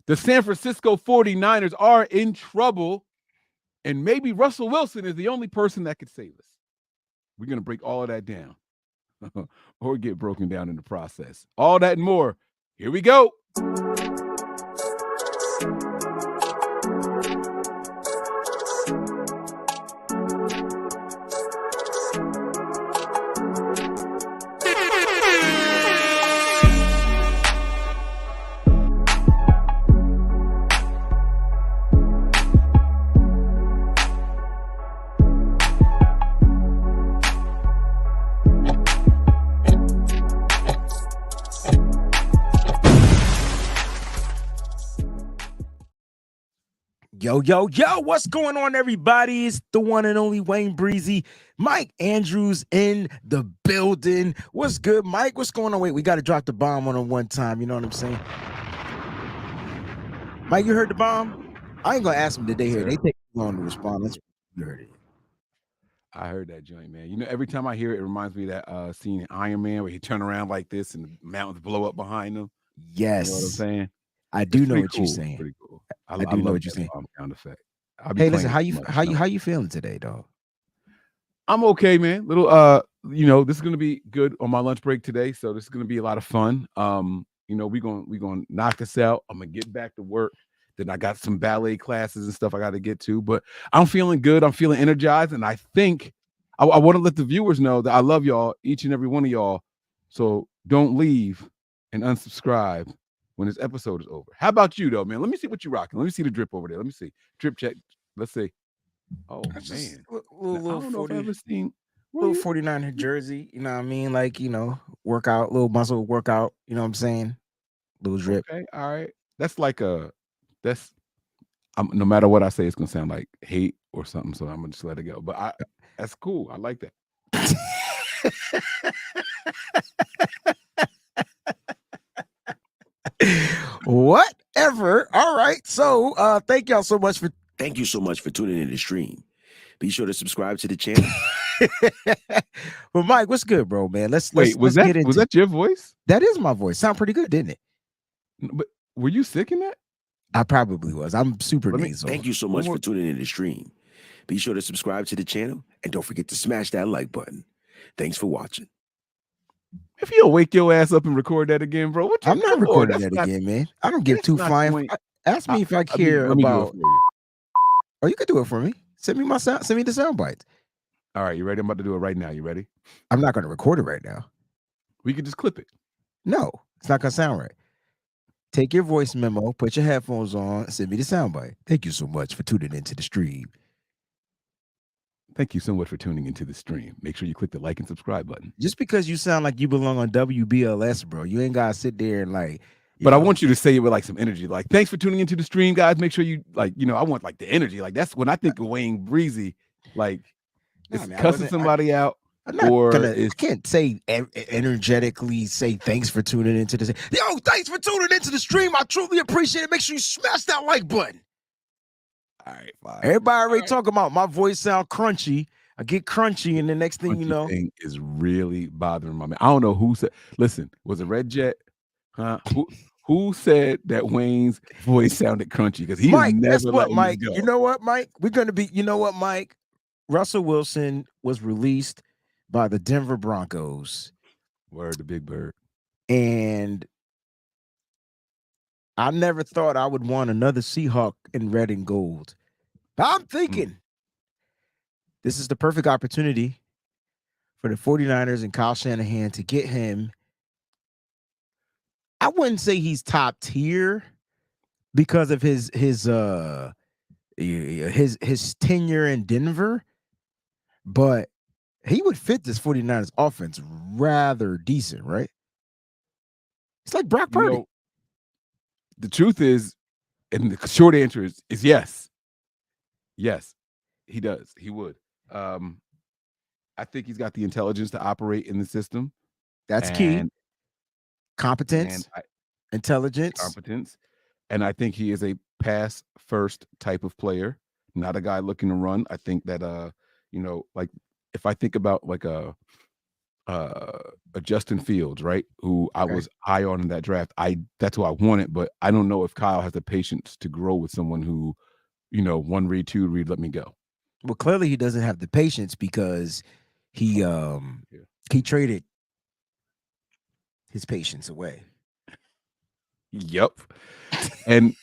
The San Francisco 49ers are in trouble, and maybe Russell Wilson is the only person that could save us. We're going to break all of that down or get broken down in the process. All that and more. Here we go. Yo, what's going on, everybody? It's the one and only WayneBreezie. Mike Andrews in the building. What's good, Mike? What's going on? Wait, we got to drop the bomb on him one time. You know what I'm saying? Mike, you heard the bomb? I ain't going to ask him today here. They take too long to respond. That's you heard it. I heard that joint, man. You know, every time I hear it, it reminds me of that scene in Iron Man where he turn around like this and the mountains blow up behind him. Yes. You know what I'm saying? I do know what you're saying. Pretty cool. I do know what you're saying. Sound effect. Hey, listen, how you feeling today, dog? I'm okay, man. Little this is gonna be good on my lunch break today, so this is gonna be a lot of fun. We're gonna knock this out. I'm gonna get back to work. Then I got some ballet classes and stuff I got to get to, but I'm feeling good. I'm feeling energized, and I think I want to let the viewers know that I love y'all, each and every one of y'all. So don't leave and unsubscribe when this episode is over. How about you, though, man? Let me see what you're rocking. Let me see the drip over there. Let me see. Drip check. Let's see. Oh, man. Little 49er Mm. jersey, you know what I mean? Like, workout, little muscle workout, you know what I'm saying? Little drip. Okay, all right. No matter what I say, it's going to sound like hate or something, so I'm going to just let it go. But that's cool. I like that. Whatever. All right. So thank you so much for tuning in to stream. Be sure to subscribe to the channel. Well, Mike, what's good, bro, man? Was that your voice? That is my voice. Sound pretty good, didn't it? But were you sick in that? I probably was. I'm super nasal. Thank you so much for tuning in to stream. Be sure to subscribe to the channel and don't forget to smash that like button. Thanks for watching. If you'll wake your ass up and record that again, bro. I'm not recording that again, man. I don't give two flying. Ask me if I care about. Oh, you can do it for me. Send me the sound bites. All right, you ready? I'm about to do it right now. You ready? I'm not going to record it right now. We could just clip it. No, it's not going to sound right. Take your voice memo, put your headphones on, send me the soundbite. Thank you so much for tuning into the stream. Thank you so much for tuning into the stream. Make sure you click the like and subscribe button. Just because you sound like you belong on WBLS, bro, you ain't got to sit there and I want you to say it with like some energy. Like, thanks for tuning into the stream, guys. Make sure you I want like the energy. Like, that's when I think of WayneBreezie, like cussing somebody out. I can't say energetically say thanks for tuning into this. Yo, thanks for tuning into the stream. I truly appreciate it. Make sure you smash that like button. All right, fine. Everybody already talking about my voice sound crunchy. I get crunchy, and the next thing you know, thing is really bothering my man. I don't know who said. Listen, was it Red Jet? Huh? Who said that Wayne's voice sounded crunchy? Because he Mike, never that's what, Mike. Go. You know what, Mike? We're gonna be. You know what, Mike? Russell Wilson was released by the Denver Broncos. Word, the big bird. And I never thought I would want another Seahawk in red and gold. I'm thinking this is the perfect opportunity for the 49ers and Kyle Shanahan to get him. I wouldn't say he's top tier because of his tenure in Denver, but he would fit this 49ers offense rather decent, right? It's like Brock Purdy. The truth is, and the short answer is yes. Yes, he does. He would. I think he's got the intelligence to operate in the system. That's key. Competence, intelligence. Competence. And I think he is a pass-first type of player, not a guy looking to run. I think that, like, if I think about like a Justin Fields, right? Who I Okay. was high on in that draft. That's who I wanted, but I don't know if Kyle has the patience to grow with someone who, one read, two read, let me go. Well, clearly he doesn't have the patience because he traded his patience away. Yep. And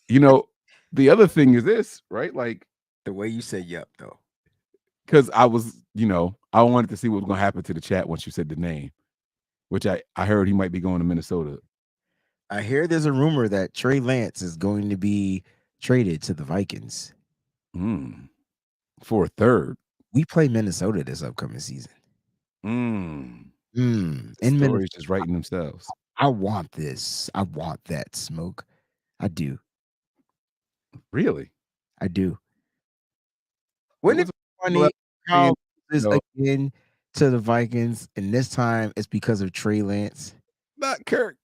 the other thing is this, right? Like The way you said "yep" though, because I was, I wanted to see what was going to happen to the chat once you said the name, which I heard he might be going to Minnesota. I hear there's a rumor that Trey Lance is going to be traded to the Vikings. For a third. We play Minnesota this upcoming season. The stories just writing themselves. I want this. I want that smoke. I do. Really? I do. Wouldn't it be funny how this again to the Vikings, and this time it's because of Trey Lance? Not Kirk.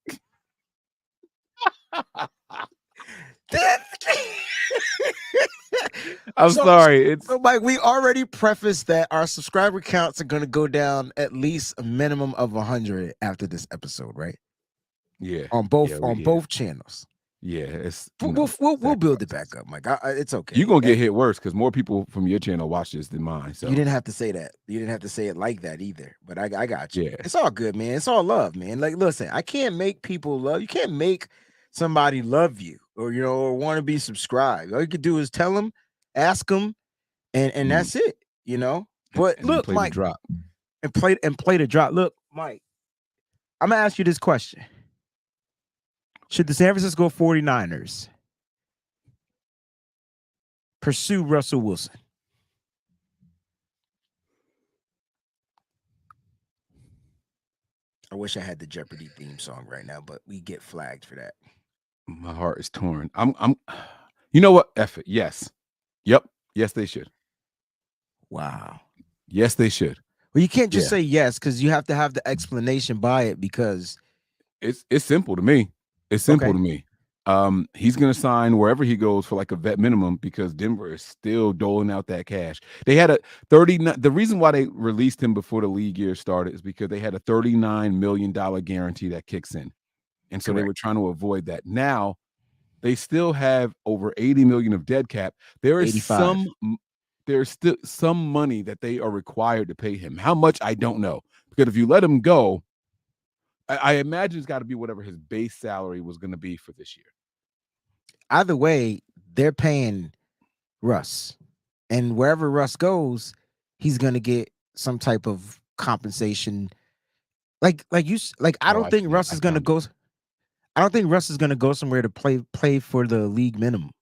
I'm sorry. It's Mike, we already prefaced that our subscriber counts are going to go down at least a minimum of 100 after this episode, right? Yeah. On both channels. Yeah, it's we'll build it back up, Mike. It's okay. You're gonna get hit worse because more people from your channel watch this than mine. So you didn't have to say that. You didn't have to say it like that either. But I got you. Yeah. It's all good, man. It's all love, man. Like, listen, I can't make people love. You can't make somebody love you or or want to be subscribed. All you could do is tell them, ask them, and that's it. But and look, play Mike, the drop and play the drop. Look, Mike, I'm gonna ask you this question. Should the San Francisco 49ers pursue Russell Wilson? I wish I had the Jeopardy theme song right now, but we get flagged for that. My heart is torn. I'm you know what? F it. Yes. Yep. Yes, they should. Wow. Yes, they should. Well, you can't just say yes because you have to have the explanation by it because it's simple to me. It's simple to me. He's gonna sign wherever he goes for like a vet minimum because Denver is still doling out that cash. They had a 39. The reason why they released him before the league year started is because they had a $39 million guarantee that kicks in, and so they were trying to avoid that. Now they still have over 80 million of dead cap. There is 85. There's still some money that they are required to pay him. How much I don't know, because if you let him go, I imagine it's got to be whatever his base salary was going to be for this year. Either way, they're paying Russ, and wherever Russ goes, he's going to get some type of compensation. I don't think Russ is going to go. I don't think Russ is going to go somewhere to play for the league minimum.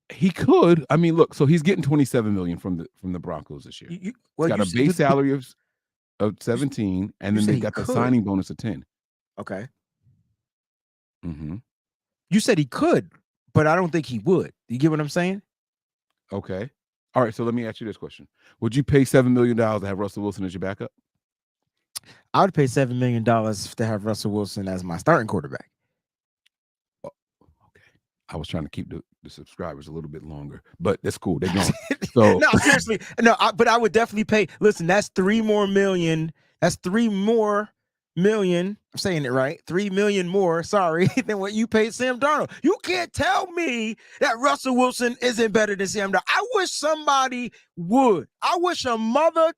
He could. I mean, look. So he's getting 27 million from the Broncos this year. He's got a base salary of 17, and then they got the signing bonus of 10. Okay. Mm-hmm. You said he could, but I don't think he would. You get what I'm saying? Okay. All right. So let me ask you this question: would you pay $7 million to have Russell Wilson as your backup? I would pay $7 million to have Russell Wilson as my starting quarterback. Okay. I was trying to keep the subscribers a little bit longer, but that's cool. They're going. So no, seriously, no. But I would definitely pay. Listen, that's $3 more million. That's $3 more million. I'm saying it right. $3 million more. Sorry, than what you paid Sam Darnold. You can't tell me that Russell Wilson isn't better than Sam Darnold. I wish somebody would. I wish a mother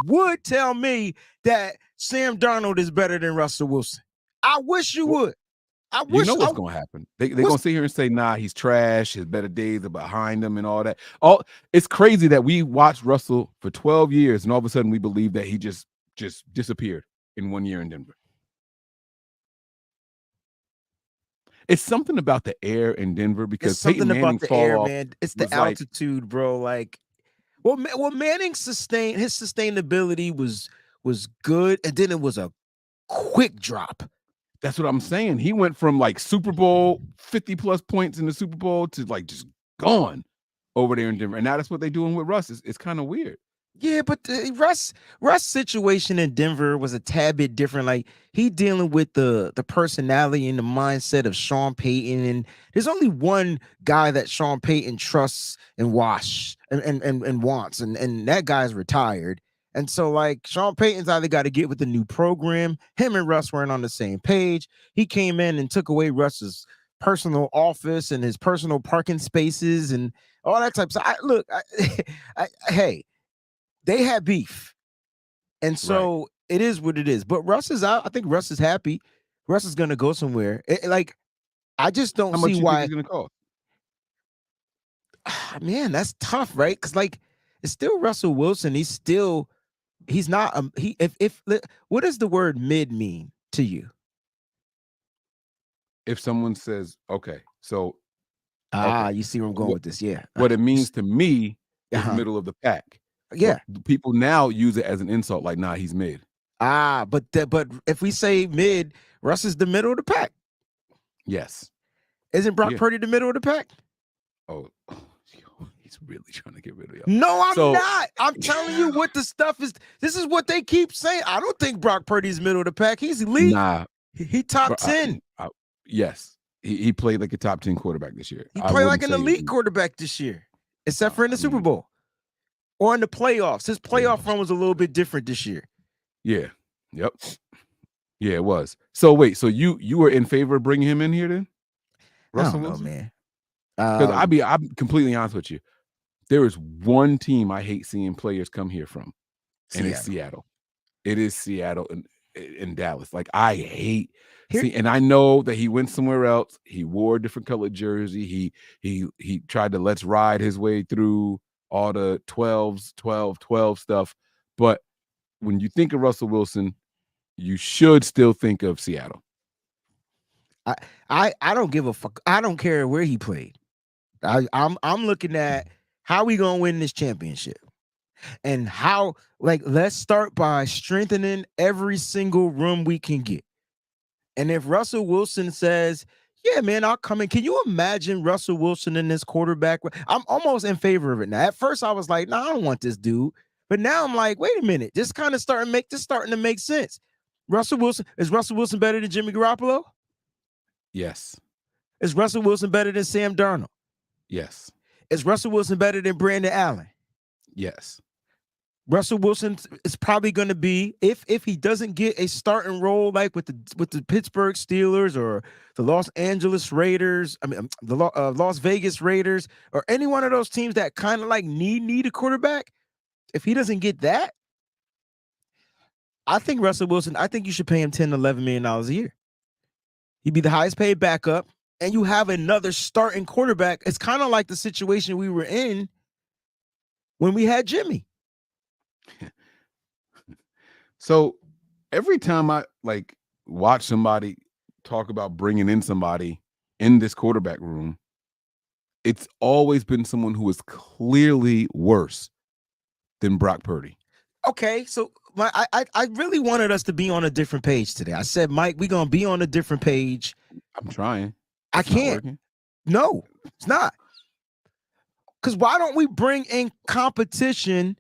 would tell me that Sam Darnold is better than Russell Wilson. I wish you would. I wish. You know what's going to happen. They're going to sit here and say, nah, he's trash. His better days are behind him and all that. It's crazy that we watched Russell for 12 years and all of a sudden we believe that he just disappeared in 1 year in Denver. It's something about the air in Denver because it's something Peyton about the air, man. It's the altitude, bro. Like, well, Manning his sustainability was good, and then it was a quick drop. That's what I'm saying. He went from like Super Bowl 50 plus points in the Super Bowl to like just gone over there in Denver. And now that's what they're doing with Russ. It's kind of weird. Yeah, but Russ situation in Denver was a tad bit different. Like he dealing with the personality and the mindset of Sean Payton, and there's only one guy that Sean Payton trusts and wants, and that guy's retired. And so, like, Sean Payton's either got to get with the new program. Him and Russ weren't on the same page. He came in and took away Russ's personal office and his personal parking spaces and all that type of stuff. Hey, they had beef. And so it is what it is. But Russ is out. I think Russ is happy. Russ is going to go somewhere. I just don't How much see you why. think it's gonna cost? Man, that's tough, right? Because it's still Russell Wilson. He's not what does the word mid mean to you? If someone says, okay, so You see where I'm going with this. Yeah. What it means to me is middle of the pack. Yeah. But people now use it as an insult, like, nah, he's mid. But if we say mid, Russ is the middle of the pack. Yes. Isn't Brock Purdy the middle of the pack? Oh, he's really trying to get rid of y'all. No, I'm not. I'm telling you what the stuff is. This is what they keep saying. I don't think Brock Purdy's middle of the pack. He's elite. Nah. He top 10. Yes. He played like a top 10 quarterback this year. He played like an elite quarterback this year, except for in the Super Bowl or in the playoffs. His playoff run was a little bit different this year. Yeah. Yep. Yeah, it was. So wait, so you were in favor of bringing him in here then? Russell Wilson, man. Because I'm completely honest with you. There is one team I hate seeing players come here from, and it's Seattle. It is Seattle and Dallas. Like, I hate and I know that he went somewhere else. He wore a different colored jersey. He tried to let's ride his way through all the 12 stuff. But when you think of Russell Wilson, you should still think of Seattle. I don't give a fuck. I don't care where he played. I'm looking at how we gonna win this championship, and how let's start by strengthening every single room we can get. And if Russell Wilson says, "Yeah, man, I'll come in," can you imagine Russell Wilson in this quarterback? I'm almost in favor of it now. At first, I was like, "No, I don't want this dude," but now I'm like, "Wait a minute, this kind of starting to make sense." Russell Wilson better than Jimmy Garoppolo? Yes. Is Russell Wilson better than Sam Darnold? Yes. Is Russell Wilson better than Brandon Allen? Yes. Russell Wilson is probably going to be, if he doesn't get a starting role like with the Pittsburgh Steelers or the Los Angeles Raiders, the Las Vegas Raiders, or any one of those teams that kind of like need a quarterback, if he doesn't get that, I think Russell Wilson, I think you should pay him $10 to $11 million a year. He'd be the highest paid backup, and you have another starting quarterback. It's kind of like the situation we were in when we had Jimmy. So every time I watch somebody talk about bringing in somebody in this quarterback room, it's always been someone who is clearly worse than Brock Purdy. Okay, so I really wanted us to be on a different page today. I said, Mike, we're gonna be on a different page. I'm trying. I can't. No, it's not. Because why don't we bring in competition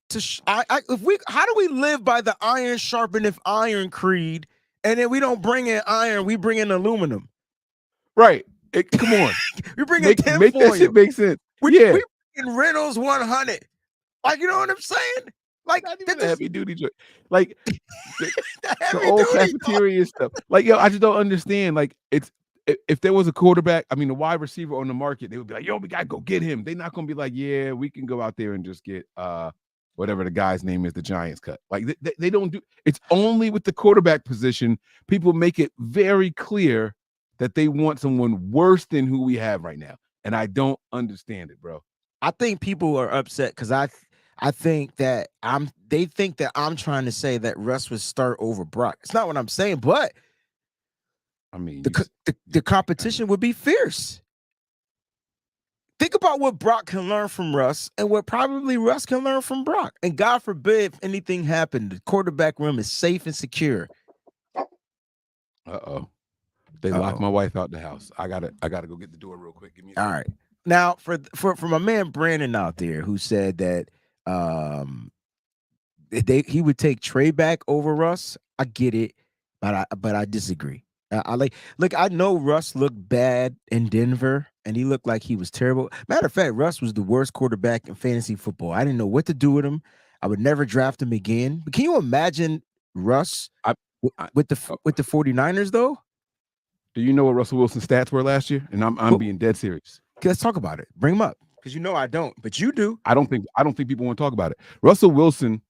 to how do we live by the iron sharpeneth iron creed, and then we don't bring in iron, we bring in aluminum? Right. Come on. We bring in tinfoil. Make that shit make sense. We bring in Reynolds 100. Like, you know what I'm saying? Like, not even the heavy duty joint. Like the old cafeteria stuff. Like, yo, I just don't understand. Like, it's if there was a quarterback, a wide receiver on the market, they would be like, yo, we gotta go get him. They're not gonna be like, yeah, we can go out there and just get whatever the guy's name is, the Giants cut. Like, they don't do it's only with the quarterback position. People make it very clear that they want someone worse than who we have right now. And I don't understand it, bro. I think people are upset because I think that they think that I'm trying to say that Russ would start over Brock. It's not what I'm saying, but the competition would be fierce. Think about what Brock can learn from Russ and what probably Russ can learn from Brock. And God forbid if anything happened, the quarterback room is safe and secure. Uh-oh. They locked my wife out the house. I gotta go get the door real quick. Give me all right. Now for my man Brandon out there who said that he would take Trey back over Russ. I get it, but I disagree. I know Russ looked bad in Denver and he looked like he was terrible. Matter of fact, Russ was the worst quarterback in fantasy football. I didn't know what to do with him. I would never draft him again. But can you imagine Russ with the 49ers though? Do you know what Russell Wilson's stats were last year? And I'm being dead serious. Let's talk about it. Bring him up because I don't, but you do. I don't think people want to talk about it. Russell Wilson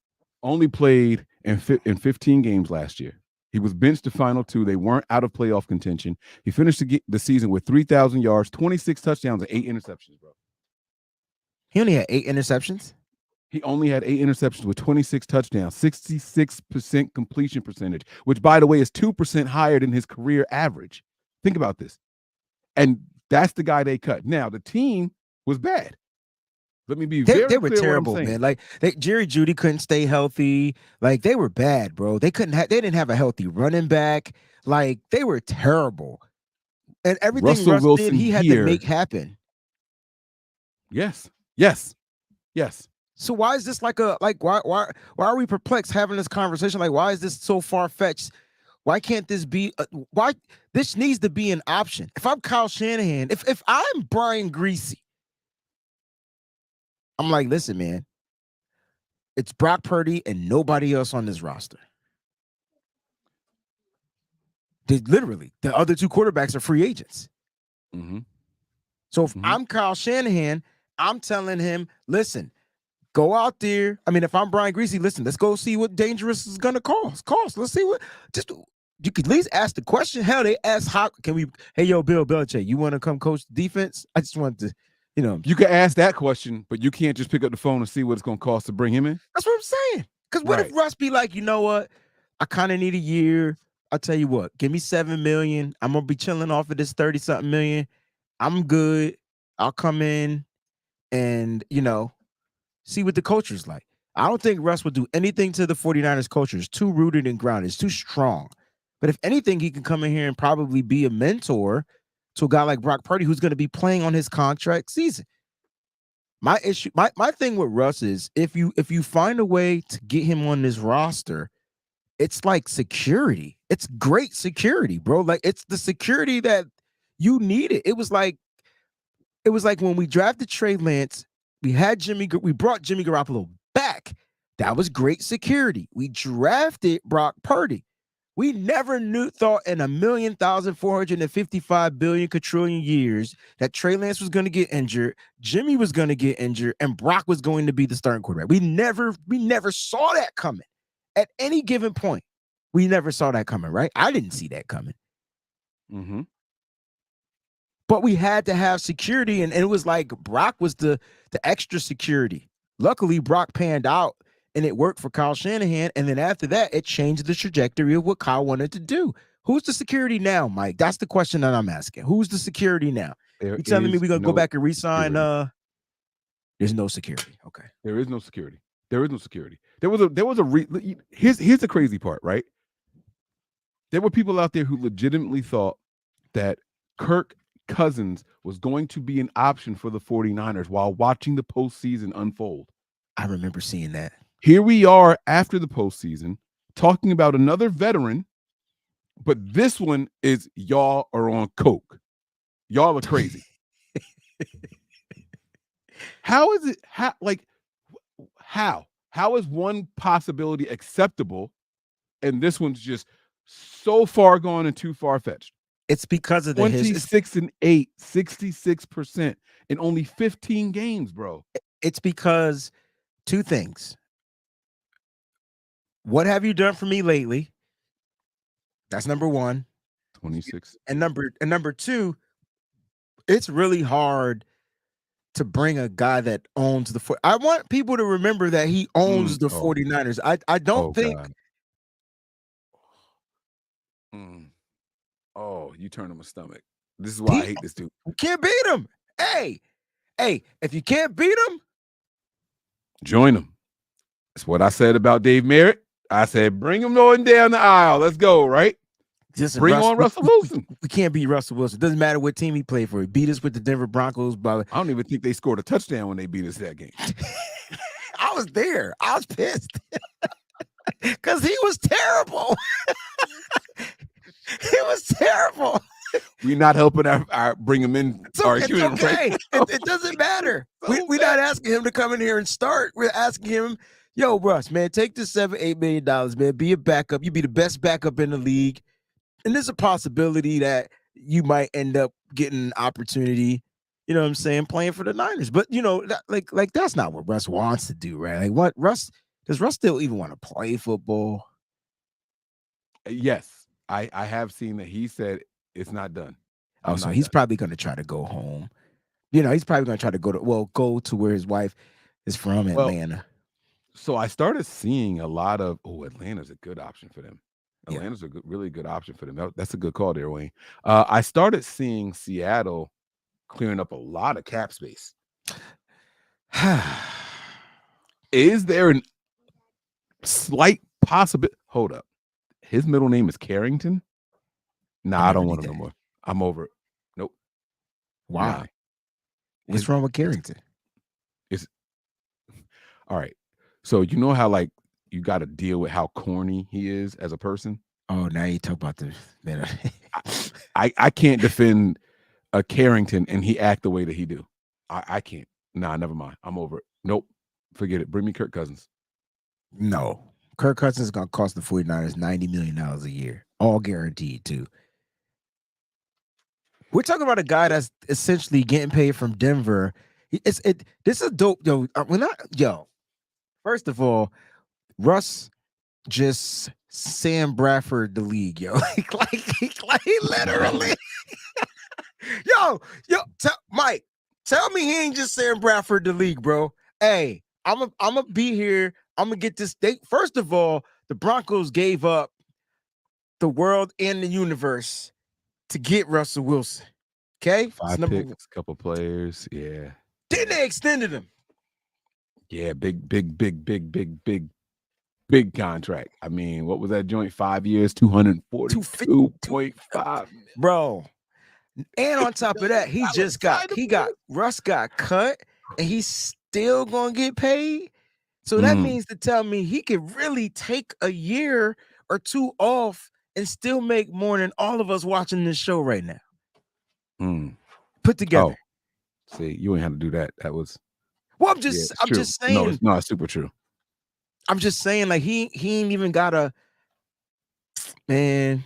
only played in 15 games last year. He was benched the final 2. They weren't out of playoff contention. He finished the season with 3,000 yards, 26 touchdowns, and 8 interceptions, bro. He only had 8 interceptions? He only had 8 interceptions with 26 touchdowns, 66% completion percentage, which, by the way, is 2% higher than his career average. Think about this. And that's the guy they cut. Now, the team was bad. Let me be very they were clear terrible, what I'm saying. man. Like Jerry Jeudy couldn't stay healthy. Like they were bad, bro. They didn't have a healthy running back. Like they were terrible. And everything Russ did, he had to make happen. Yes. So why is this why are we perplexed having this conversation? Like, why is this so far-fetched? Why can't this be why this needs to be an option? If I'm Kyle Shanahan, if I'm Brian Greasy, I'm like, listen, man, it's Brock Purdy and nobody else on this roster. Literally, the other 2 quarterbacks are free agents. Mm-hmm. So if I'm Kyle Shanahan, I'm telling him, listen, go out there. I mean, if I'm Brian Greasy, listen, let's go see what dangerous is going to cost. Let's see what, you could at least ask the question. Hell, they ask, how can we, hey, yo, Bill Belichick, you want to come coach the defense? I just wanted to, You could ask that question, but you can't just pick up the phone and see what it's going to cost to bring him in. That's what I'm saying. Because what if Russ be like, you know what? I kind of need a year. I'll tell you what, give me $7 million. I'm going to be chilling off of this 30-something million. I'm good. I'll come in and, see what the culture's like. I don't think Russ would do anything to the 49ers culture. It's too rooted and grounded. It's too strong. But if anything, he can come in here and probably be a mentor to a guy like Brock Purdy, who's going to be playing on his contract season. My thing with Russ is if you find a way to get him on this roster, it's like security. It's great security, bro. Like it's the security that you needed. It was like when we drafted Trey Lance, we brought Jimmy Garoppolo back. That was great security. We drafted Brock Purdy. We never thought in 1,455 billion quadrillion years that Trey Lance was going to get injured, Jimmy was going to get injured, and Brock was going to be the starting quarterback. We never saw that coming. At any given point, we never saw that coming, right? I didn't see that coming. Mm-hmm. But we had to have security, and it was like Brock was the extra security. Luckily, Brock panned out, and it worked for Kyle Shanahan. And then after that, it changed the trajectory of what Kyle wanted to do. Who's the security now, Mike? That's the question that I'm asking. Who's the security now? You telling me we're going to go back and re-sign? There's no security. Okay. There is no security. Here's the crazy part, right? There were people out there who legitimately thought that Kirk Cousins was going to be an option for the 49ers while watching the postseason unfold. I remember seeing that. Here we are after the postseason talking about another veteran, but this one is y'all are on coke. Y'all are crazy. How is it? How is one possibility acceptable and this one's just so far gone and too far-fetched? It's because of the 26 and 8, 66% in only 15 games, bro. It's because two things. What have you done for me lately? That's number one. 26. And number two, it's really hard to bring a guy that owns the I want people to remember that he owns the 49ers. I don't think. Oh, you turn on my stomach. This is why I hate this dude. You can't beat him. Hey, if you can't beat him, join him. That's what I said about Dave Merritt. I said, bring him on down the aisle. Let's go, right? Bring on Russell Wilson. We can't beat Russell Wilson. Doesn't matter what team he played for. He beat us with the Denver Broncos. I don't even think they scored a touchdown when they beat us that game. I was there. I was pissed because he was terrible. He was terrible. We're not helping our bring him in. It's okay. Right? It doesn't matter. We're not asking him to come in here and start. We're asking him Yo, Russ, man, take this $7-8 million, man. Be a backup. You be the best backup in the league. And there's a possibility that you might end up getting an opportunity, you know what I'm saying, playing for the Niners. But like that's not what Russ wants to do, right? Like what does Russ still even want to play football? Yes, I have seen that. He said it's not done. Oh, so he's probably gonna try to go home. He's probably gonna try to go to where his wife is from, Atlanta. So I started seeing a lot of Atlanta's a good option for them. Yeah. Atlanta's a really good option for them. That's a good call there, Wayne. I started seeing Seattle clearing up a lot of cap space. Is there a slight possibility? Hold up. His middle name is Carrington? Nah, I don't want him no more. I'm over it. Nope. Why? Nah. What's wrong with Carrington? It's all right. So you know how like you got to deal with how corny he is as a person? Oh, now you talk about the man. I can't defend a Carrington and he act the way that he do. I can't. Nah, never mind. I'm over it. Nope. Forget it. Bring me Kirk Cousins. No. Kirk Cousins is going to cost the 49ers $90 million a year. All guaranteed, too. We're talking about a guy that's essentially getting paid from Denver. This is dope. First of all, Russ just Sam Bradford the league, yo. like literally. Mike, tell me he ain't just Sam Bradford the league, bro. Hey, I'm gonna be here. I'm gonna get this date. First of all, the Broncos gave up the world and the universe to get Russell Wilson. Okay, 5 picks, couple players. Yeah. Then they extended him. Yeah, big contract. I mean, what was that joint? 5 years, 242.5, bro. And on top of that, Russ got cut, and he's still gonna get paid. So that means to tell me he could really take a year or two off and still make more than all of us watching this show right now. Put together. Oh, see, you ain't had to do that. That was I'm just saying. No, it's super true. I'm just saying, like he ain't even got a man.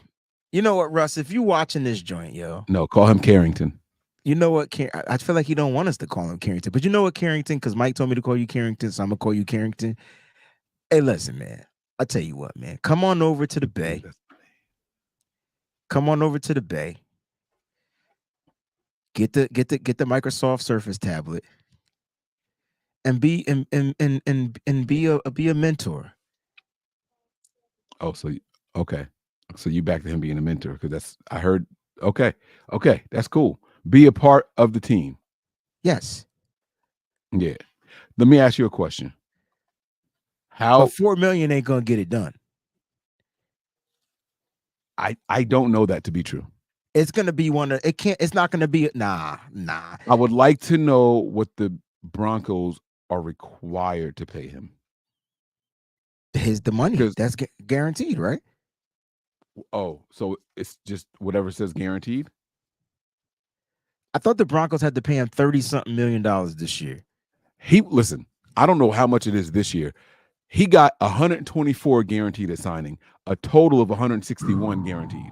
You know what, Russ? If you watching this joint, yo, no, call him Carrington. You know what? I feel like he don't want us to call him Carrington, but you know what, Carrington? Because Mike told me to call you Carrington, so I'm gonna call you Carrington. Hey, listen, man. I tell you what, man. Come on over to the Bay. Come on over to the Bay. Get the Microsoft Surface tablet, and be a mentor. Oh, so okay. So you back to him being a mentor because I heard. Okay, that's cool. Be a part of the team. Yes. Yeah. Let me ask you a question. How but $4 million ain't gonna get it done? I don't know that to be true. It's gonna be it's not gonna be nah. I would like to know what the Broncos are required to pay him. The money that's guaranteed, right? Oh, so it's just whatever says guaranteed? I thought the Broncos had to pay him $30-something million this year. Listen, I don't know how much it is this year. He got 124 guaranteed at signing, a total of 161 guaranteed.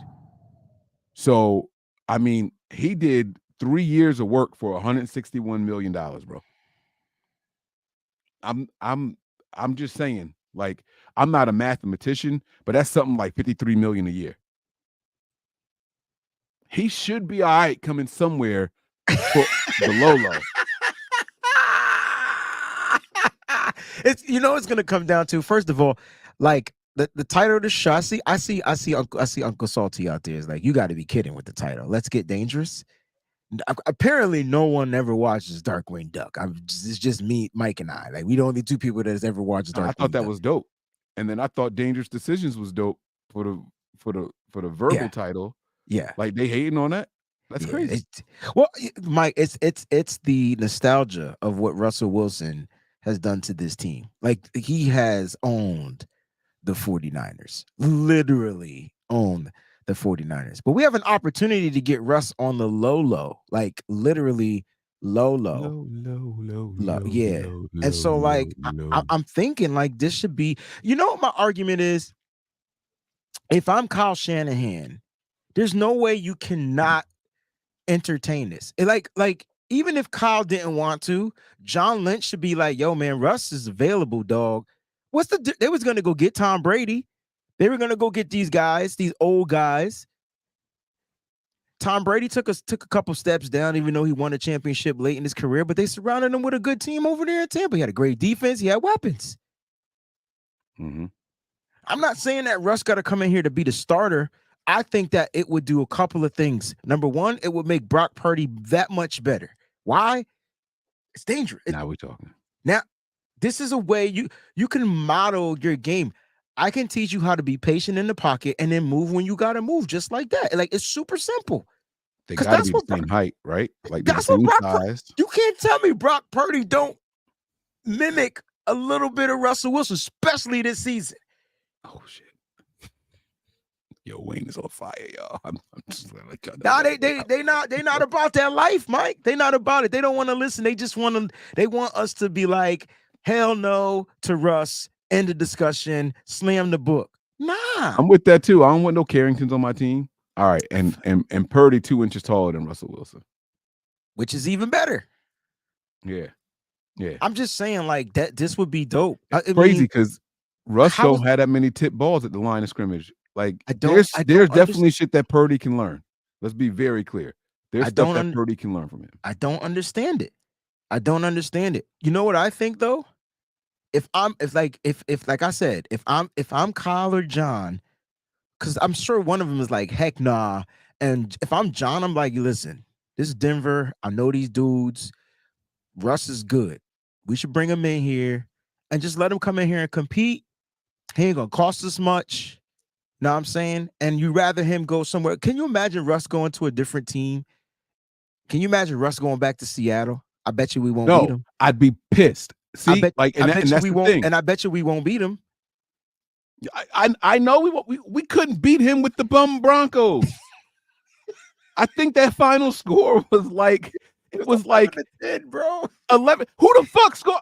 So, I mean, he did 3 years of work for $161 million, bro. I'm just saying, like, I'm not a mathematician, but that's something like $53 million a year. He should be all right coming somewhere for the low. It's it's gonna come down to, first of all, like the title of the show. I see Uncle Salty out there. Is like, you got to be kidding with the title. Let's Get Dangerous. Apparently, no one ever watches Darkwing Duck. It's just me, Mike, and I. Like, we the only two people that has ever watched Darkwing Duck. I thought that was dope, and then I thought Dangerous Decisions was dope for the verbal title. Yeah, like they hating on that. That's crazy. Mike, it's the nostalgia of what Russell Wilson has done to this team. Like, he has owned the 49ers, literally owned the 49ers. But we have an opportunity to get Russ on the low, like literally low. Yeah. And so, like, I'm thinking, like, this should be, what my argument is? If I'm Kyle Shanahan, there's no way you cannot entertain this. Like, even if Kyle didn't want to, John Lynch should be like, yo, man, Russ is available, dog. They was gonna go get Tom Brady. They were gonna go get these guys, these old guys. Tom Brady took a couple steps down, even though he won a championship late in his career, but they surrounded him with a good team over there in Tampa. He had a great defense. He had weapons. Mm-hmm. I'm not saying that Russ got to come in here to be the starter. I think that it would do a couple of things. Number one, it would make Brock Purdy that much better. Why? It's dangerous. Now we're talking. Now, this is a way you can model your game. I can teach you how to be patient in the pocket and then move when you got to move, just like that. Like, it's super simple. They got to be the same height, right? Like, that's the same what size. You can't tell me Brock Purdy don't mimic a little bit of Russell Wilson, especially this season. Oh shit! Yo, Wayne is on fire, y'all. I'm just like, nah, they not about that life, Mike. They not about it. They don't want to listen. They just want us to be like, hell no to Russ. End of discussion. Slam the book. Nah, I'm with that too. I don't want no Carringtons on my team. All right, and Purdy 2 inches taller than Russell Wilson, which is even better. Yeah. I'm just saying, like, that. This would be dope. It's crazy because Russ don't have that many tip balls at the line of scrimmage. Like, there's definitely shit that Purdy can learn. Let's be very clear. There's stuff that Purdy can learn from him. I don't understand it. You know what I think though? If like I said, if I'm Kyle or John, because I'm sure one of them is like, heck nah. And if I'm John, I'm like, listen, this is Denver. I know these dudes. Russ is good. We should bring him in here and just let him come in here and compete. He ain't gonna cost us much. Know what I'm saying? And you rather him go somewhere. Can you imagine Russ going to a different team? Can you imagine Russ going back to Seattle? I bet you we won't beat him. I'd be pissed. See, and that's the thing. And I bet you we won't beat him. I know we couldn't beat him with the bum Broncos. I think that final score was like 10, bro. 11. Who the fuck scored?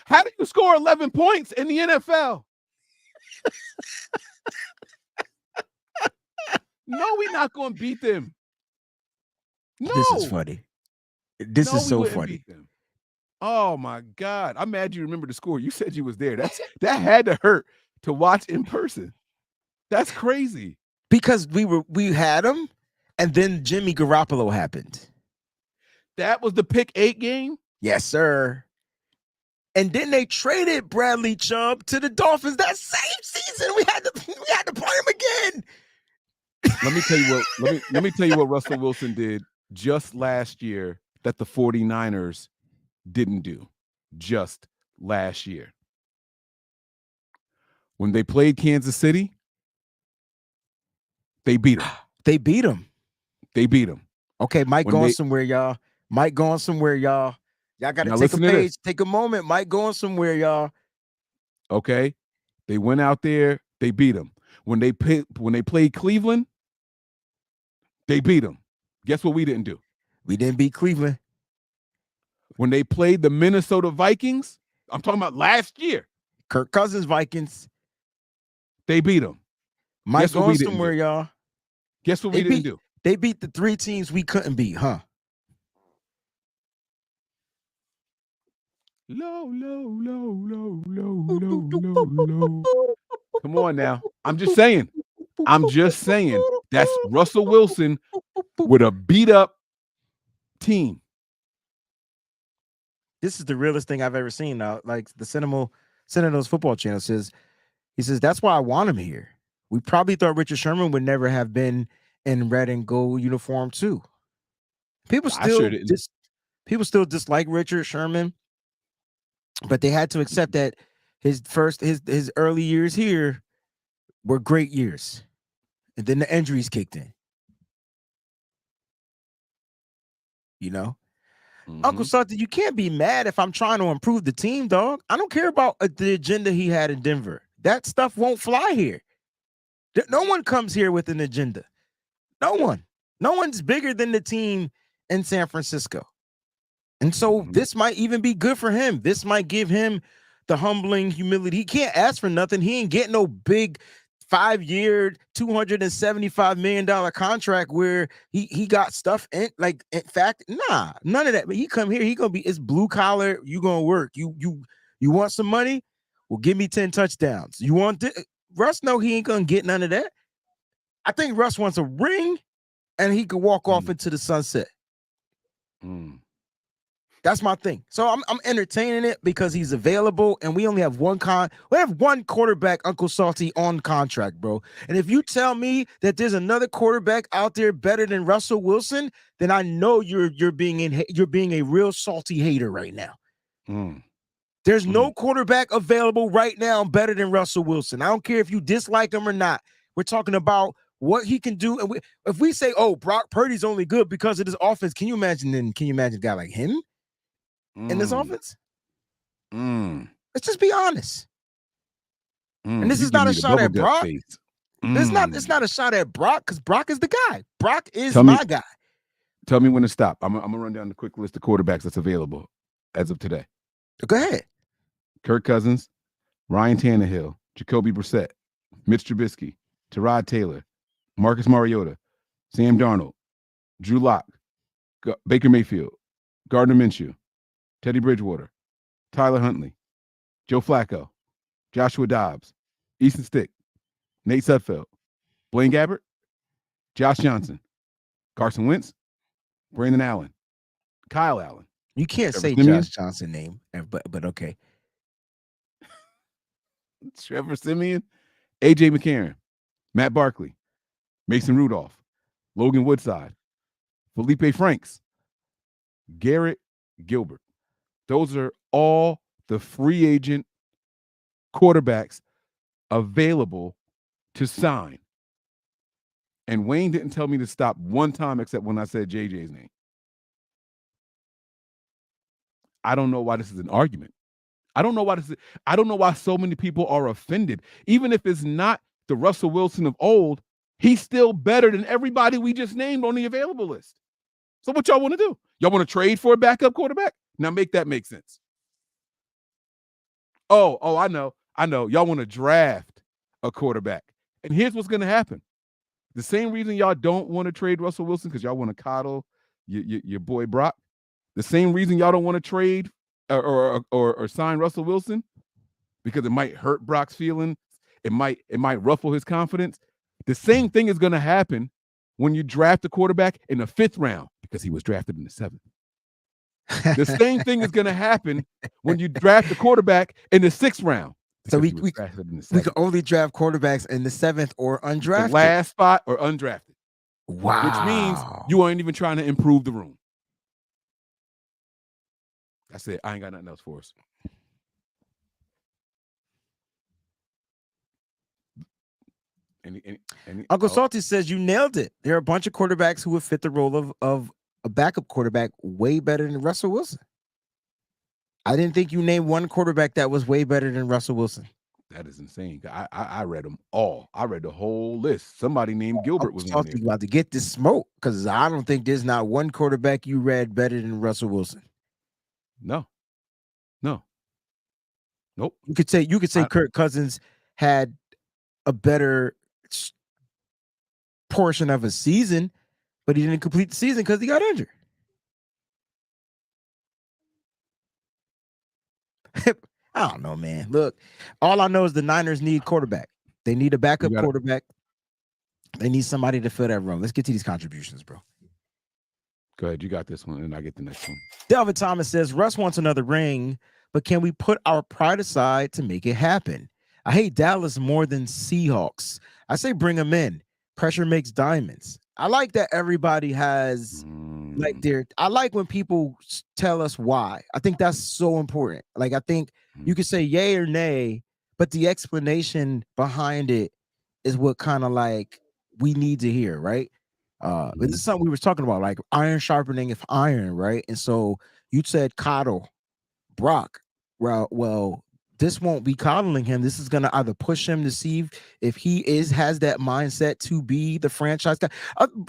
How do you score 11 points in the NFL? No, we're not going to beat them. No. This is funny. This is so funny. Oh my God. I'm mad you remember the score. You said you was there. That had to hurt to watch in person. That's crazy. Because we had him, and then Jimmy Garoppolo happened. That was the pick 8 game? Yes, sir. And then they traded Bradley Chubb to the Dolphins that same season. We had to play him again. Let me tell you what Russell Wilson did just last year that the 49ers didn't do just last year. When they played Kansas City, they beat them. They beat them. Okay, Mike going somewhere, y'all. Y'all got to take a page, take a moment. Mike going somewhere, y'all. Okay. They went out there, they beat them. When they played Cleveland, they beat them. Guess what we didn't do? We didn't beat Cleveland. When they played the Minnesota Vikings, I'm talking about last year. Kirk Cousins Vikings. They beat them. Mike going somewhere, y'all. Guess what we didn't do? They beat the 3 teams we couldn't beat, huh? Low. Come on now. I'm just saying. That's Russell Wilson with a beat up team. This is the realest thing I've ever seen. Now, like the Sentinels football channel says, he says, that's why I want him here. We probably thought Richard Sherman would never have been in red and gold uniform too. People still dislike Richard Sherman, but they had to accept that his early years here were great years. And then the injuries kicked in. You know? Mm-hmm. Uncle Sutton, you can't be mad if I'm trying to improve the team, dog. I don't care about the agenda he had in Denver. That stuff won't fly here. No one comes here with an agenda. No one. No one's bigger than the team in San Francisco. And so this might even be good for him. This might give him the humbling humility. He can't ask for nothing. He ain't getting no big 5-year, $275 million contract where he got stuff in. Like, in fact, nah, none of that. But he come here, he gonna be, it's blue collar. You gonna work. You want some money? Well, give me 10 touchdowns. You want Russ? No, he ain't gonna get none of that. I think Russ wants a ring, and he could walk off into the sunset. That's my thing. So I'm entertaining it because he's available, and we only have one quarterback, Uncle Salty, on contract, bro. And if you tell me that there's another quarterback out there better than Russell Wilson, then I know you're being a real salty hater right now. There's no quarterback available right now better than Russell Wilson. I don't care if you dislike him or not. We're talking about what he can do. And if we say, oh, Brock Purdy's only good because of his offense, can you imagine a guy like him in this offense? Let's just be honest. And this is not a shot at Brock. It's not a shot at Brock because Brock is the guy. Brock is my guy. Tell me when to stop. I'm gonna run down the quick list of quarterbacks that's available as of today. Go ahead. Kirk Cousins, Ryan Tannehill, Jacoby Brissett, Mitch Trubisky, Tyrod Taylor, Marcus Mariota, Sam Darnold, Drew Lock, Baker Mayfield, Gardner Minshew, Teddy Bridgewater, Tyler Huntley, Joe Flacco, Joshua Dobbs, Easton Stick, Nate Sudfeld, Blaine Gabbert, Josh Johnson, Carson Wentz, Brandon Allen, Kyle Allen. You can't say Josh Johnson name, but okay. Trevor Siemian, AJ McCarron, Matt Barkley, Mason Rudolph, Logan Woodside, Felipe Franks, Garrett Gilbert. Those are all the free agent quarterbacks available to sign. And Wayne didn't tell me to stop one time except when I said JJ's name. I don't know why this is an argument. I don't know why so many people are offended. Even if it's not the Russell Wilson of old, he's still better than everybody we just named on the available list. So what y'all want to do? Y'all want to trade for a backup quarterback? Now make that make sense. Oh, I know. Y'all want to draft a quarterback. And here's what's going to happen. The same reason y'all don't want to trade Russell Wilson because y'all want to coddle your boy Brock. The same reason y'all don't want to trade or sign Russell Wilson because it might hurt Brock's feelings. It might ruffle his confidence. The same thing is going to happen when you draft a quarterback in the 5th round because he was drafted in the 7th. The same thing is going to happen when you draft a quarterback in the 6th round. So we can only draft quarterbacks in the 7th or undrafted. The last spot or undrafted. Wow. Which means you ain't even trying to improve the room. That's it. I ain't got nothing else for us. Uncle Salty says you nailed it. There are a bunch of quarterbacks who would fit the role of a backup quarterback way better than Russell Wilson. I didn't think you named one quarterback that was way better than Russell Wilson. That is insane. I read them all. I read the whole list. Somebody named Gilbert was on there. About to get this smoke because I don't think there's not one quarterback you read better than Russell Wilson. No. Nope. You could say Kirk Cousins had a better portion of a season, but he didn't complete the season because he got injured. I don't know, man. Look, all I know is the Niners need quarterback. They need a backup quarterback. They need somebody to fill that role. Let's get to these contributions, bro. Go ahead. You got this one, and I get the next one. Delvin Thomas says, Russ wants another ring, but can we put our pride aside to make it happen? I hate Dallas more than Seahawks. I say bring them in. Pressure makes diamonds. I like that everybody has I like when people tell us why. I think that's so important. Like, I think you could say yay or nay, but the explanation behind it is what kind of like we need to hear, right? But this is something we were talking about, like iron sharpening if iron, right? And so you said coddle Brock. Well, this won't be coddling him. This is gonna either push him to see if he has that mindset to be the franchise guy.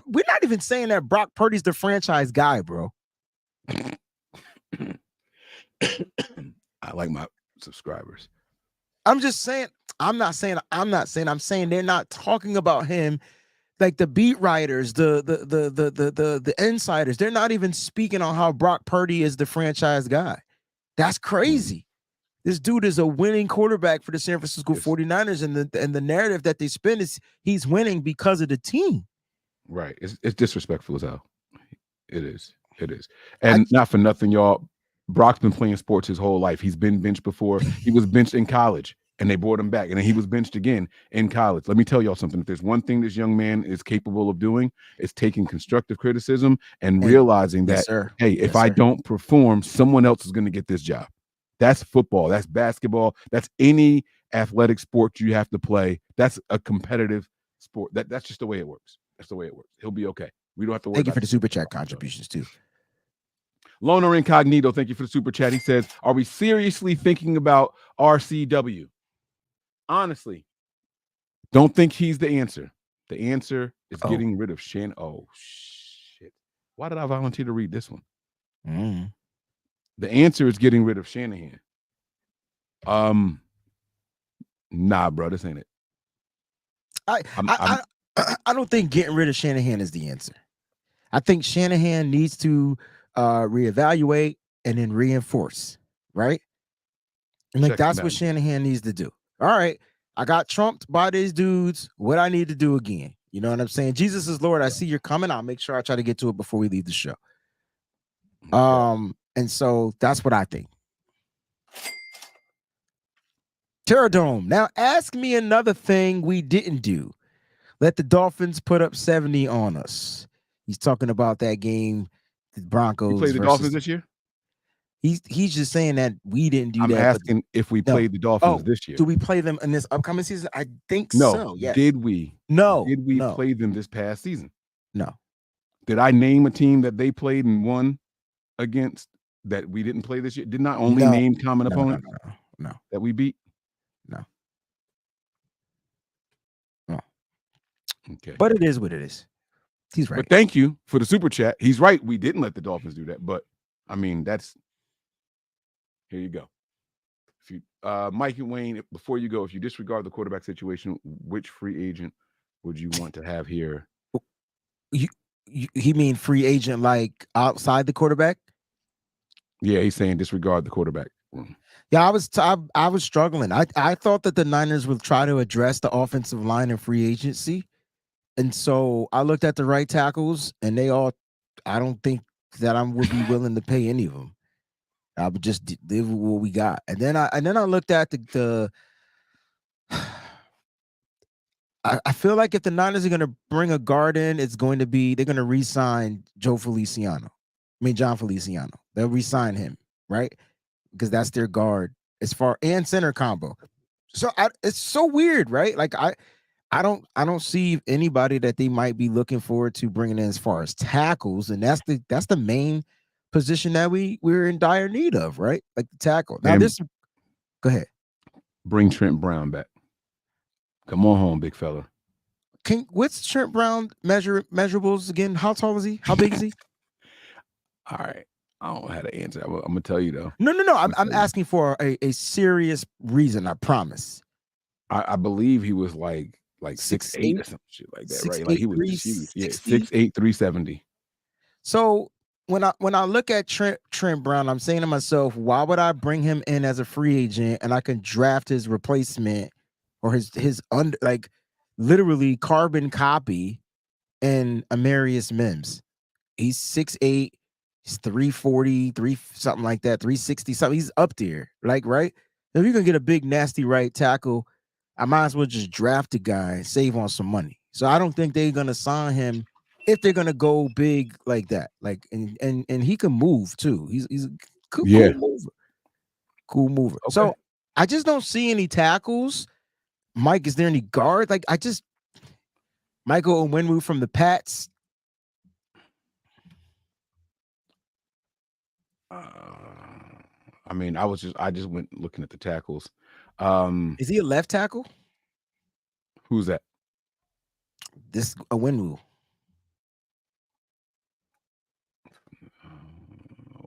We're not even saying that Brock Purdy's the franchise guy, bro. I like my subscribers. I'm just saying. I'm saying they're not talking about him. Like the beat writers, the insiders, they're not even speaking on how Brock Purdy is the franchise guy. That's crazy. This dude is a winning quarterback for the San Francisco 49ers, and the narrative that they spin is he's winning because of the team. Right. It's disrespectful as hell. It is. It is. And not for nothing, y'all. Brock's been playing sports his whole life. He's been benched before. He was benched in college, and they brought him back. And then he was benched again in college. Let me tell y'all something. If there's one thing this young man is capable of doing, it's taking constructive criticism and realizing that, hey, if I don't perform, someone else is going to get this job. That's football. That's basketball. That's any athletic sport you have to play. That's a competitive sport. That's just the way it works. That's the way it works. He'll be okay. We don't have to worry. Thank you for the super chat contributions too. Loner Incognito, thank you for the super chat. He says, are we seriously thinking about RCW? Honestly, don't think he's the answer. The answer is getting rid of Shannon. Oh, shit. Why did I volunteer to read this one? The answer is getting rid of Shanahan. Nah, bro, this ain't it. I don't think getting rid of Shanahan is the answer. I think Shanahan needs to reevaluate and then reinforce, right? And like that's what Shanahan needs to do. All right, I got trumped by these dudes. What I need to do again? You know what I'm saying? Jesus is Lord. I see you're coming. I'll make sure I try to get to it before we leave the show. And so that's what I think. Terradome. Now ask me another thing we didn't do. Let the Dolphins put up 70 on us. He's talking about that game, the Broncos. You played the Dolphins this year? He's just saying that we didn't do I'm that. I'm asking if we played the Dolphins this year. Do we play them in this upcoming season? I think no. so. Yes. Did we? No. Did we play them this past season? No. Did I name a team that they played and won against that we didn't play this year? Didn't I only name common opponents that we beat? No. Okay. But it is what it is. He's right. But thank you for the super chat. He's right. We didn't let the Dolphins do that. But I mean, that's here you go. If you Mike and Wayne, before you go, if you disregard the quarterback situation, which free agent would you want to have here? He mean free agent like outside the quarterback? Yeah, he's saying disregard the quarterback. Yeah, I was struggling. I thought that the Niners would try to address the offensive line and free agency. And so I looked at the right tackles, and they all. I don't think that I would be willing to pay any of them. I would just live with what we got, and then I looked at the. I feel like if the Niners are going to bring a guard in, they're going to re-sign John Feliciano. They'll re-sign him, right? Because that's their guard and center combo. So it's so weird, right? Like I don't see anybody that they might be looking forward to bringing in as far as tackles, and that's the main position that we're in dire need of, right? Like the tackle. Now go ahead. Bring Trent Brown back. Come on home, big fella. What's Trent Brown measurables again? How tall is he? How big is he? All right. I don't know how to answer. I'm gonna tell you though. No. I'm asking for a serious reason. I promise. I believe he was like 6'8" or some shit like that, right? Like he was just huge. Yeah, 6'8", 370. So when I look at Trent Brown, I'm saying to myself, why would I bring him in as a free agent and I can draft his replacement or his literally carbon copy in Amarius Mims? He's 6'8", he's 340, something like that, 360 something. He's up there, like, right? If you're gonna get a big nasty right tackle, I might as well just draft a guy and save on some money. So I don't think they're gonna sign him if they're gonna go big like that. Like and he can move too. He's a cool mover. Cool mover. Okay. So I just don't see any tackles. Mike, is there any guard? Like Michael Onwenu from the Pats. I mean, I just went looking at the tackles. Is he a left tackle? Who's that? This Onwenu.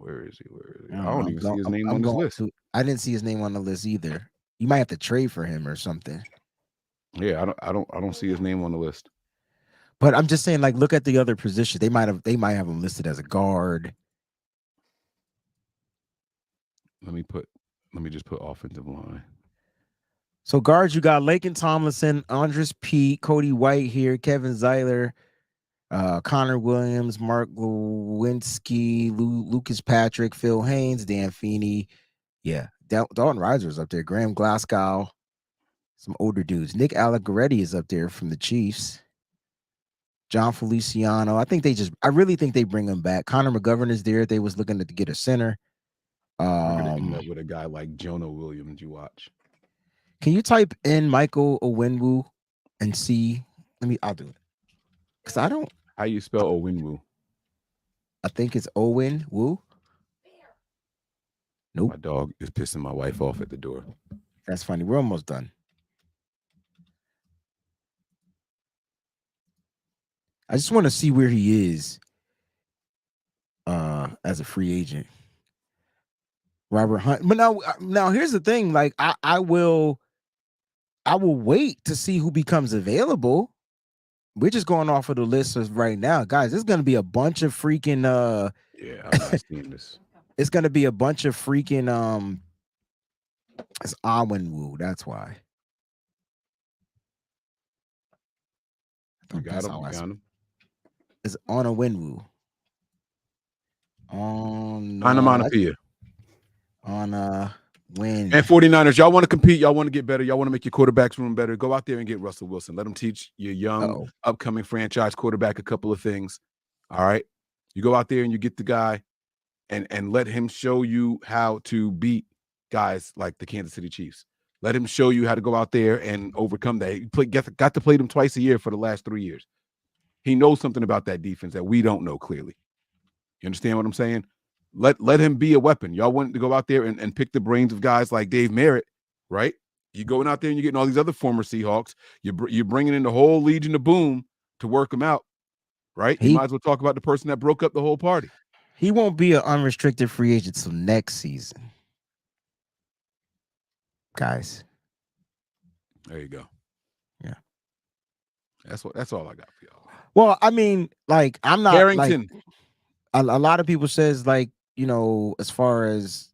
Where is he? I I don't don't know. even see his name I'm on this going list. to. I didn't see his name on the list either. You might have to trade for him or something. Yeah, I don't see his name on the list. But I'm just saying, like, look at the other positions. They might have him listed as a guard. Let me just put offensive line. So guards, you got Laken Tomlinson, Andres Pete, Cody White here, Kevin Zeiler, Connor Williams, Mark Lewinsky, Lucas Patrick, Phil Haynes, Dan Feeney. Yeah, Dalton Reiser's up there. Graham Glasgow, some older dudes. Nick Allegretti is up there from the Chiefs. John Feliciano. I really think they bring him back. Connor McGovern is there. They was looking to get a center. We're gonna end up with a guy like Jonah Williams. You watch. Can you type in Michael Owenwu and see? I'll do it. Because I don't. How you spell Owenwu? I think it's Owen Wu. Nope. My dog is pissing my wife off at the door. That's funny. We're almost done. I just want to see where he is as a free agent. Robert Hunt. But now here's the thing. Like, I will wait to see who becomes available. We're just going off of the list right now. Guys, there's gonna be a bunch of freaking Yeah, I'm not seeing this. It's gonna be a bunch of freaking it's Awenwu, that's why. You got him. It's Onawinwu. On Onomatopoeia. Win. And 49ers, y'all want to compete. Y'all want to get better. Y'all want to make your quarterbacks room better. Go out there and get Russell Wilson. Let him teach your young, upcoming franchise quarterback a couple of things. All right. You go out there and you get the guy and let him show you how to beat guys like the Kansas City Chiefs. Let him show you how to go out there and overcome that. He got to play them twice a year for the last 3 years. He knows something about that defense that we don't know clearly. You understand what I'm saying? Let him be a weapon. Y'all want to go out there and pick the brains of guys like Dave Merritt, right? You going out there and you're getting all these other former Seahawks. You're bringing in the whole Legion of Boom to work them out, right? You might as well talk about the person that broke up the whole party. He won't be an unrestricted free agent till next season, guys. There you go. Yeah, that's all I got for y'all. Well, I mean, like, I'm not Harrington. Like, a lot of people says, like, you know, as far as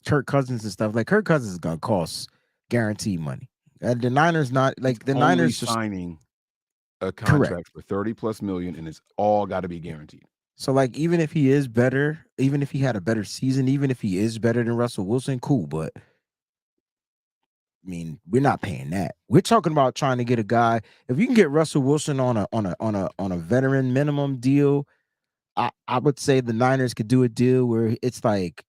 Kirk Cousins and stuff, like, Kirk Cousins is gonna cost guaranteed money. The Niners not like the Niners signing a contract for $30+ million, and it's all got to be guaranteed. So, like, even if he is better, even if he had a better season, even if he is better than Russell Wilson, cool. But I mean, we're not paying that. We're talking about trying to get a guy. If you can get Russell Wilson on a veteran minimum deal, I would say the Niners could do a deal where it's like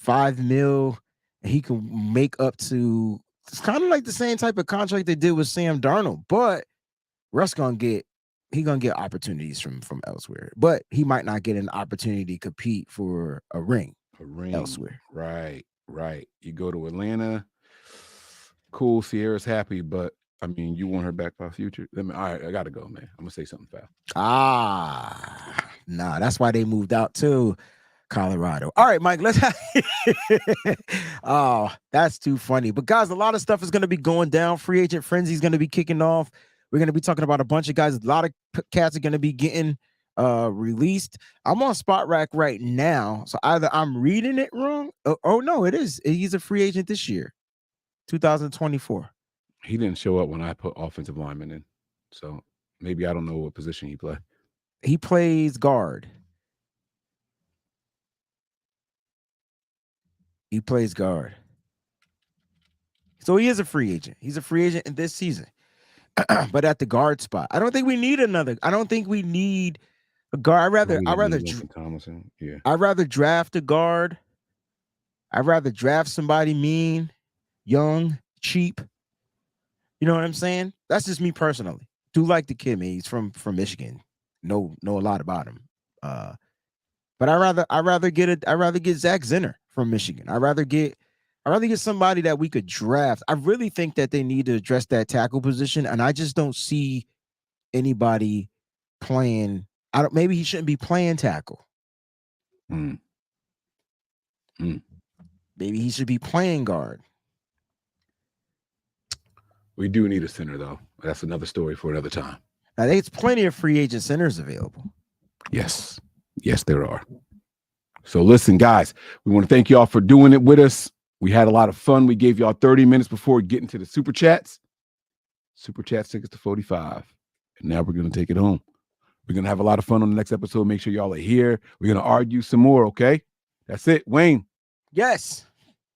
$5 million, and he can make up to. It's kind of like the same type of contract they did with Sam Darnold, but Russ gonna get opportunities from elsewhere, but he might not get an opportunity to compete for a ring elsewhere. Right. You go to Atlanta. Cool, Sierra's happy, but I mean, you want her back by future. All right, I gotta go, man. I'm gonna say something foul. Nah, that's why they moved out to Colorado. All right, Mike, let's oh, that's too funny. But guys, a lot of stuff is gonna be going down. Free agent frenzy is gonna be kicking off. We're going to be talking about a bunch of guys. A lot of cats are going to be getting released. I'm on Spot Rack right now. So either I'm reading it wrong. Oh, no, it is. He's a free agent this year, 2024. He didn't show up when I put offensive lineman in. So maybe I don't know what position he plays. He plays guard. So he is a free agent. He's a free agent in this season. But at the guard spot, I don't think we need a guard. I'd rather draft a guard. I'd rather draft somebody mean, young, cheap. You know what I'm saying? That's just me personally. Do like the kid, man. He's from Michigan. Know a lot about him. But I'd rather get Zach Zinner from Michigan. I'd rather get somebody that we could draft. I really think that they need to address that tackle position, and I just don't see anybody playing Maybe he shouldn't be playing tackle. Mm. Maybe he should be playing guard. We do need a center, though. That's another story for another time. Now, there's plenty of free agent centers available. Yes. Yes, there are. So listen, guys, we want to thank y'all for doing it with us. We had a lot of fun. We gave y'all 30 minutes before getting to the super chats. Super chats take us to 45. And now we're going to take it home. We're going to have a lot of fun on the next episode. Make sure y'all are here. We're going to argue some more, okay? That's it. Wayne. Yes.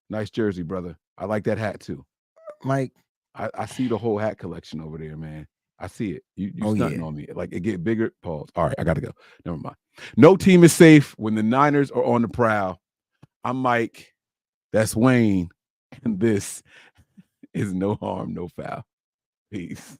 Nice jersey, brother. I like that hat, too. Mike. I see the whole hat collection over there, man. I see it. You Oh, stunting yeah. on me. Like, it get bigger. Pause. All right, I got to go. Never mind. No team is safe when the Niners are on the prowl. I'm Mike. That's Wayne. And this is No Harm, No Foul. Peace.